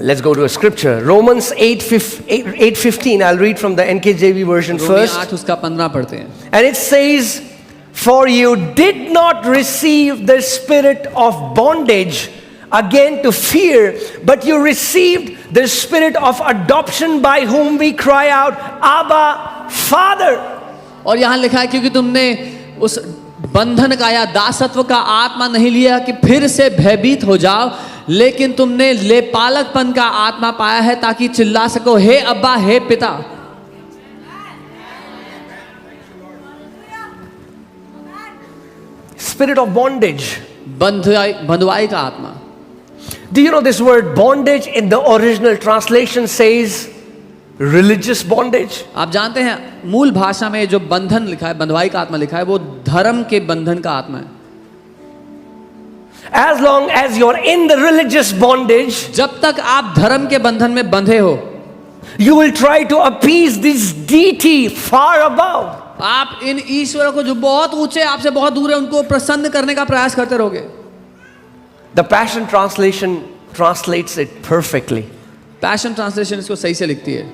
Let's go to a scripture. Romans 8:15. I'll read from the NKJV version first. 8 उसका 15 पढ़ते हैं. And it says, "For you did not receive the spirit of bondage again to fear, but you received the spirit of adoption by whom we cry out, Abba, Father." और यहाँ लिखा है क्योंकि तुमने उस बंधन का या दासत्व का आत्मा नहीं लिया कि फिर से भयभीत हो जाओ, लेकिन तुमने लेपालकपन का आत्मा पाया है ताकि चिल्ला सको, हे अब्बा, हे पिता. Spirit of bondage. बंधुआई का आत्मा. Do you know this word bondage in the original translation says religious bondage? आप जानते हैं मूल भाषा में जो बंधन लिखा है, बंधुआई का आत्मा लिखा है, वो धर्म के बंधन का आत्मा है. As long as you're in the religious bondage, जब तक आप धर्म के बंधन में बंधे हो, you will try to appease this deity far above. आप इन ईश्वरों को जो बहुत ऊंचे, आपसे बहुत दूर है, उनको प्रसन्न करने का प्रयास करते रहोगे. The Passion Translation translates it perfectly. Passion translation इसको सही से लिखती है.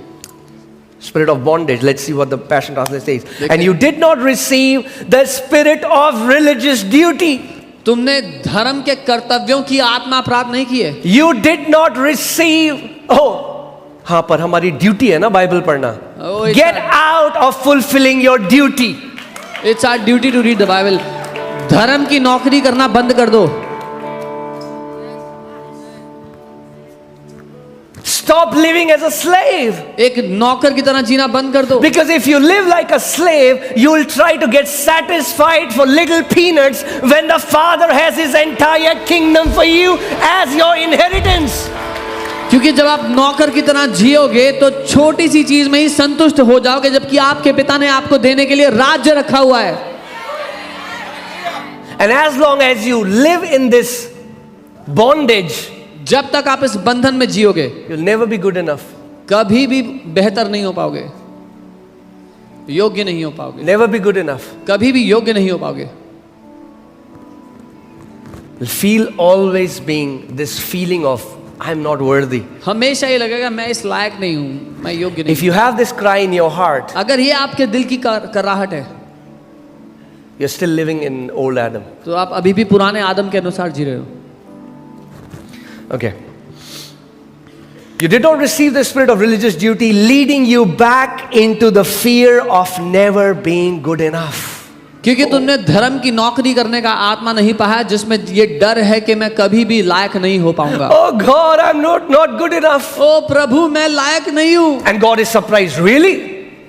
Spirit of bondage. Let's see what the Passion Translation says. And you did not receive the spirit of religious duty. तुमने धर्म के कर्तव्यों की आत्मा प्राप्त नहीं की है. You did not receive. Oh, हाँ, पर हमारी ड्यूटी है ना बाइबल पढ़ना. Get out of fulfilling your duty. It's our duty to read the Bible. धर्म की नौकरी करना बंद कर दो. Stop living as a slave. एक नौकर की तरह जीना बंद कर दो. Because if you live like a slave, you will try to get satisfied for little peanuts when the Father has His entire kingdom for you as your inheritance. क्योंकि जब आप नौकर की तरह जियोगे तो छोटी सी चीज में ही संतुष्ट हो जाओगे, जबकि आपके पिता ने आपको देने के लिए राज्य रखा हुआ है. And as long as you live in this bondage, जब तक आप इस बंधन में जियोगे, you'll never be good enough. कभी भी बेहतर नहीं हो पाओगे, योग्य नहीं हो पाओगे. Never be good enough. कभी भी योग्य नहीं हो पाओगे. You'll feel always being this feeling of I'm not worthy. हमेशा ये लगेगा मैं इस लायक नहीं हूं, मैं योग्य नहीं. If you have this cry in your heart, अगर ये आपके दिल की कराहट है, you're still living in old Adam. तो आप अभी भी पुराने आदम के अनुसार जी रहे हो. Okay. You did not receive the spirit of religious duty, leading you back into the fear of never being good enough. क्योंकि तुमने धर्म की नौकरी करने का आत्मा नहीं पाया, जिसमें ये डर है कि मैं कभी भी लायक नहीं हो पाऊंगा. Oh God, I'm not good enough. ओ प्रभु, मैं लायक नहीं हूं. And God is surprised, really?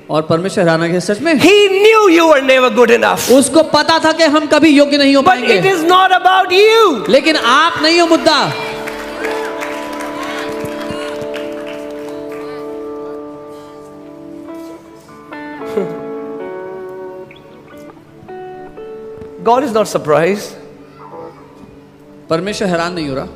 और परमेश्वर हैरान है, सच में. He knew you were never good enough. उसको पता था कि हम कभी योग्य नहीं हो But पाएंगे. it is not about you. लेकिन आप नहीं हो मुद्दा. God is not surprised. परमेश्वर हैरान नहीं हो रहा.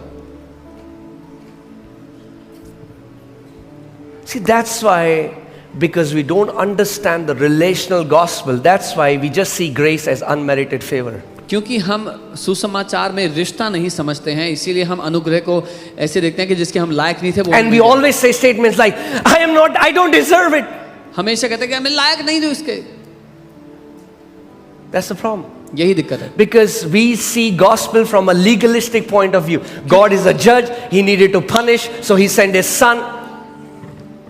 See, that's why, because we don't understand the relational gospel, that's why we just see grace as unmerited favor. क्योंकि हम सुसमाचार में रिश्ता नहीं समझते हैं, इसीलिए हम अनुग्रह को ऐसे देखते हैं कि जिसके हम लायक नहीं थे वो. And we always say statements like, I don't deserve it. हमेशा कहते हैं कि मैं लायक नहीं हूं इसके. That's the problem. यही दिक्कत है. Because we see gospel from a legalistic point of view. God is a judge, He needed to punish, so He sent His son.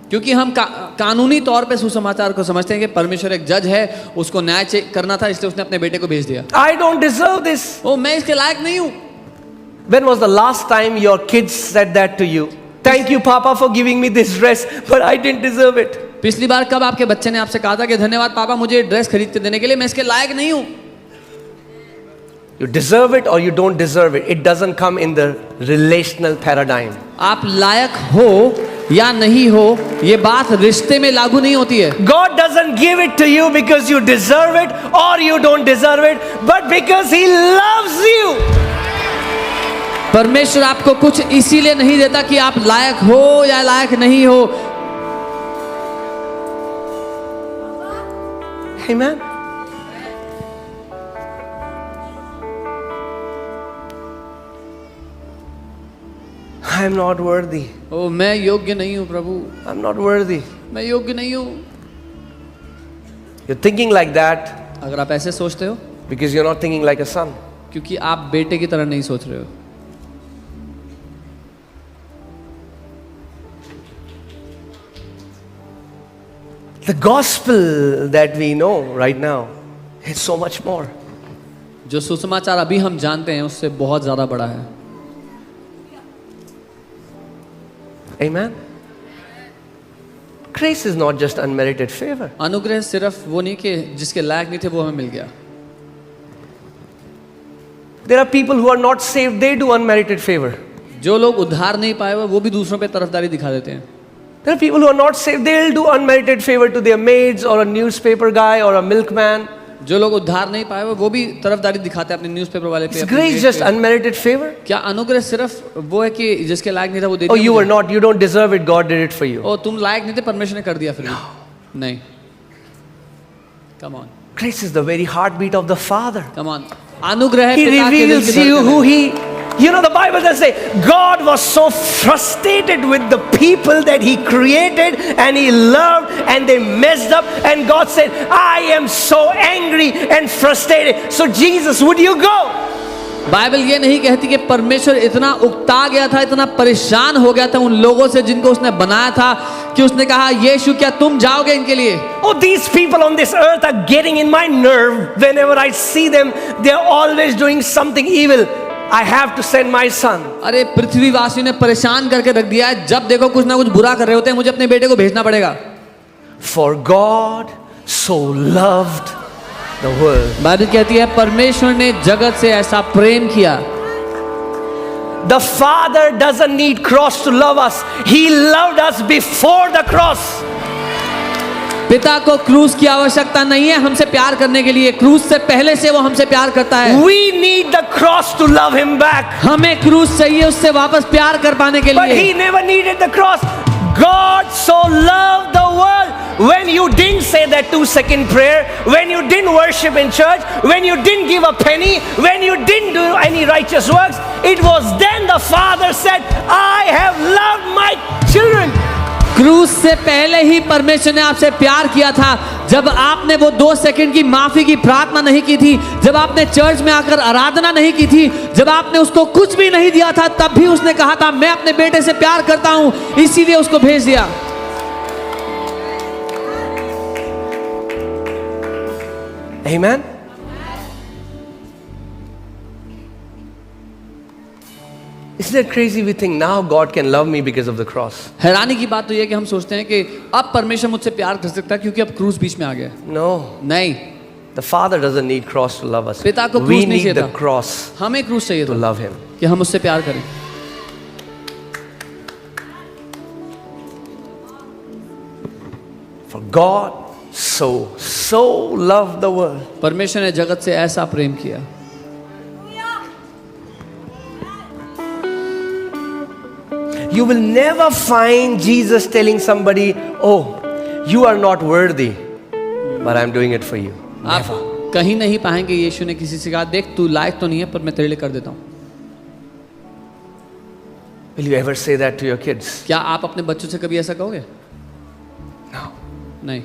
क्योंकि हम कानूनी तौर पे सुसमाचार को समझते हैं कि परमेश्वर एक जज है, उसको न्याय करना था, इसलिए उसने अपने बेटे को भेज दिया. I don't deserve this. ओ, मैं इसके लायक नहीं हूं. When was the last time your kids said that to you? Thank you, Papa, for giving me this dress, but I didn't deserve it. पिछली बार कब आपके बच्चे ने आपसे कहा था कि धन्यवाद पापा मुझे ड्रेस खरीद के देने के लिए, मैं इसके लायक नहीं हूं. You deserve it or you don't deserve it. It doesn't come in the relational paradigm. आप लायक हो या नहीं हो, ये बात रिश्ते में लागू नहीं होती है. God doesn't give it to you because you deserve it or you don't deserve it, but because He loves you. परमेश्वर आपको कुछ इसीलिए नहीं देता कि आप लायक हो या लायक नहीं हो. Amen. I am not worthy. ओ मैं योग्य नहीं हूँ प्रभु, I'm not worthy. मैं योग्य नहीं हूँ। You're thinking like that अगर आप ऐसे सोचते हो because you're not thinking like a son. क्योंकि आप बेटे की तरह नहीं सोच रहे हो। The gospel that we know right now is so much more. जो सुसमाचार अभी हम जानते हैं उससे बहुत ज्यादा बड़ा है। Amen. Grace is not just unmerited favor. अनुग्रह सिर्फ वो नहीं कि जिसके लायक नहीं थे वो हमें मिल गया। There are people who are not saved, they do unmerited favor. जो लोग उद्धार नहीं पाए हुए वो भी दूसरों पे तरफदारी दिखा देते हैं। There are people who are not saved, they'll do unmerited favor to their maids or a newspaper guy or a milkman. जो लोग उद्धार नहीं पाए हुए वो भी तरफदारी दिखाते हैं अपने न्यूज़पेपर वाले पे। Is grace just unmerited favor? क्या अनुग्रह सिर्फ वो है कि जिसके लायक नहीं था वो दे Oh, दिया you were मुझे? not, you don't deserve it, God did it for you. ओ तुम लायक नहीं थे परमेश्वर ने कर दिया फिर भी। नहीं। Come on, Grace is the very heartbeat of the Father. come on. अनुग्रह है He पिता के दिल reveals की you धड़कन who है। He. You know, the Bible does say God was so frustrated with the people that He created and He loved, and they messed up, and God said, I am so angry and frustrated. So Jesus, would you go? Bible ये नहीं कहती कि परमेश्वर इतना उकता गया था, इतना परेशान हो गया था उन लोगों से जिनको उसने बनाया था कि उसने कहा यीशु क्या तुम जाओगे इनके लिए? Oh, these people on this earth are getting in my nerve. Whenever I see them, they are always doing something evil. I have to send my son. अरे पृथ्वीवासियों ने परेशान करके रख दिया है, जब देखो कुछ ना कुछ बुरा कर रहे होते हैं, मुझे अपने बेटे को भेजना पड़ेगा। For God so loved the world. Bible कहती है परमेश्वर ने जगत से ऐसा प्रेम किया। The Father doesn't need cross to love us. He loved us before the cross. पिता को क्रूस की आवश्यकता नहीं है हमसे प्यार करने के लिए, क्रूस से पहले से वो हमसे प्यार करता है। We need the cross to love Him back. हमें क्रूस चाहिए उससे वापस प्यार कर पाने के But लिए। He never needed the cross. God so loved the world. When you didn't say that 2-second prayer, when you didn't worship in church, when you didn't give a penny, when you didn't do any righteous works, it was then the Father said, I have loved my children. क्रूस से पहले ही परमेश्वर ने आपसे प्यार किया था। जब आपने वो 2 सेकंड की माफी की प्रार्थना नहीं की थी, जब आपने चर्च में आकर आराधना नहीं की थी, जब आपने उसको कुछ भी नहीं दिया था, तब भी उसने कहा था मैं अपने बेटे से प्यार करता हूं, इसीलिए उसको भेज दिया। Amen. Isn't that crazy? We think now God can love me because of the cross. हैरानी की बात तो यह कि हम सोचते हैं कि अब परमेश्वर मुझसे प्यार कर सकता है क्योंकि अब क्रूस बीच में आ गया। No. नहीं, The Father doesn't need cross to love us. पिता को We क्रूस नहीं need चाहिए the था, cross हमें क्रूस चाहिए to था love Him. कि हम उससे प्यार करें। For God so loved the world. परमेश्वर ने जगत से ऐसा प्रेम किया। You will never find Jesus telling somebody, oh, you are not worthy, but I'm doing it for you. आप कहीं नहीं पाएंगे यीशु ने किसी से कहा देख तू लायक तो नहीं है पर मैं तेरे लिए कर देता हूँ। Will you ever say that to your kids? क्या आप अपने बच्चों से कभी ऐसा कहोगे? No. नहीं।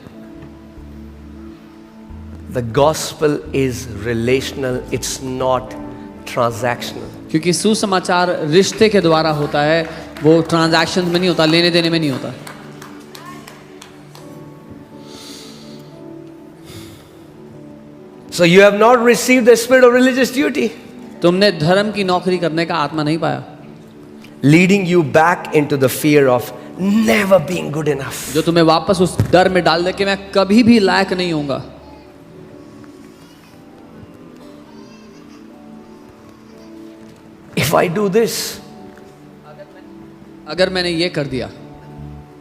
The gospel is relational, it's not transactional. क्योंकि सुसमाचार रिश्ते के द्वारा होता है, वो ट्रांजैक्शन में नहीं होता, लेने देने में नहीं होता। So you have not received the spirit of religious duty, तुमने धर्म की नौकरी करने का आत्मा नहीं पाया, leading you back into the fear of never being good enough. जो तुम्हें वापस उस डर में डाल दे कि मैं कभी भी लायक नहीं होऊंगा। If I do this, अगर मैंने ये कर दिया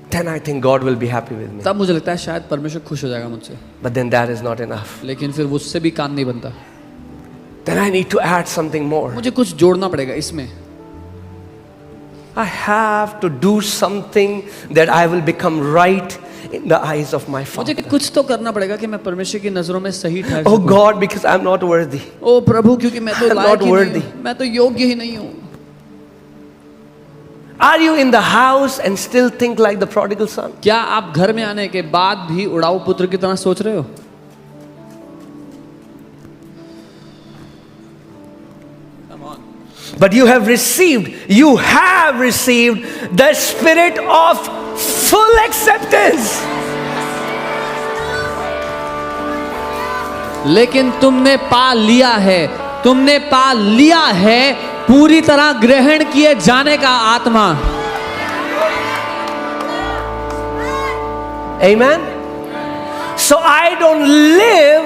then I think God will be happy with me. तब मुझे लगता है शायद परमेश्वर खुश हो जाएगा मुझसे, But then that is not enough. लेकिन फिर उससे भी काम नहीं बनता। Then I need to add something more. मुझे कुछ जोड़ना पड़ेगा इसमें। I have to do something that I will become right in the eyes of my मुझे Father. कुछ तो करना पड़ेगा कि मैं परमेश्वर की नजरों में सही ठहर Oh सकूं। God, because I'm not worthy. ओ प्रभु क्योंकि मैं तो I'm लायक not ही नहीं worthy. हूं, मैं तो योग्य ही नहीं हूँ। Are you in the house and still think like the prodigal son? क्या आप घर में आने के बाद भी उड़ाऊ पुत्र की तरह सोच रहे हो? But you have received the spirit of full acceptance. लेकिन तुमने पा लिया है पूरी तरह ग्रहण किए जाने का आत्मा। Amen. So I don't live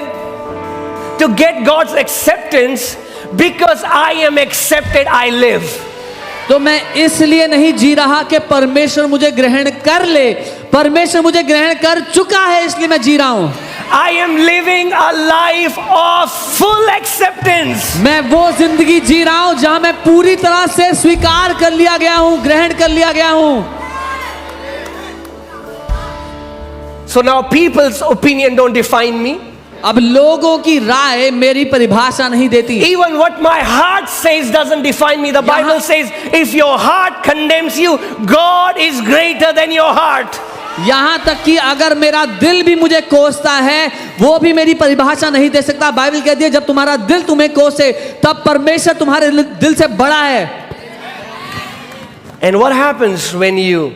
to get God's acceptance, because I am accepted I live. तो मैं इसलिए नहीं जी रहा कि परमेश्वर मुझे ग्रहण कर ले, परमेश्वर मुझे ग्रहण कर चुका है इसलिए मैं जी रहा हूं। I am living a life of full acceptance. मैं वो जिंदगी जी रहा हूं जहां मैं पूरी तरह से स्वीकार कर लिया गया हूं, ग्रहण कर लिया गया हूं। So now people's opinion don't define me. अब लोगों की राय मेरी परिभाषा नहीं देती। Even what my heart says doesn't define me. The Bible says if your heart condemns you, God is greater than your heart. यहां तक कि अगर मेरा दिल भी मुझे कोसता है, वो भी मेरी परिभाषा नहीं दे सकता। बाइबल कहती है जब तुम्हारा दिल तुम्हें कोसे तब परमेश्वर तुम्हारे दिल से बड़ा है। And what happens when you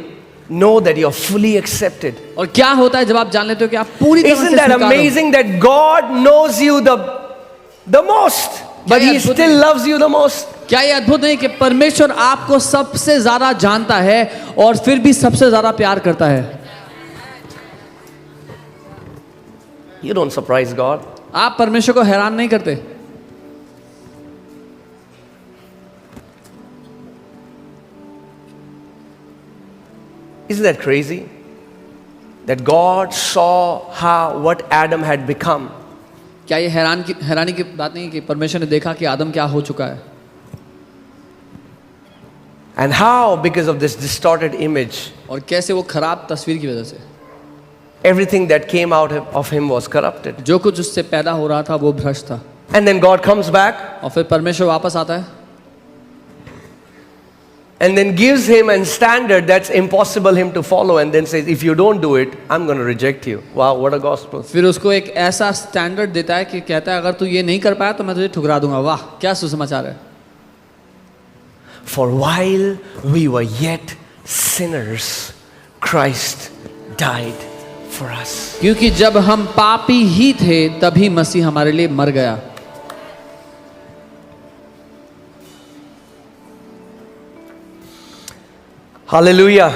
know that you're fully accepted? और क्या होता है जब आप जान लेते हो कि आप पूरी तरह से Isn't that स्वीकार हो? amazing that God knows you the most, but He still loves you the most? क्या ये अद्भुत नहीं कि परमेश्वर आपको सबसे ज्यादा जानता है और फिर भी सबसे ज्यादा प्यार करता है? You don't surprise God. आप परमेश्वर को हैरान नहीं करते। Isn't that crazy? That God saw what Adam had become. क्या ये हैरानी की बात नहीं कि परमेश्वर ने देखा कि आदम क्या हो चुका है? And how, because of this distorted image, और कैसे वो खराब तस्वीर की वजह से everything that came out of him was corrupted. जो कुछ उससे पैदा हो रहा था वो भ्रष्ट था। And then God comes back और फिर परमेश्वर वापस आता है and then gives him a standard that's impossible him to follow, and then says, if you don't do it, I'm going to reject you. Wow, what a gospel. फिर उसको एक ऐसा स्टैंडर्ड देता है कि कहता है अगर तू ये नहीं कर पाया तो मैं तुझे ठुकरा दूंगा। वाह, क्या सुसमाचार है। For while we were yet sinners, Christ died for us. क्योंकि जब हम पापी ही थे तभी मसीह हमारे लिए मर गया। Hallelujah.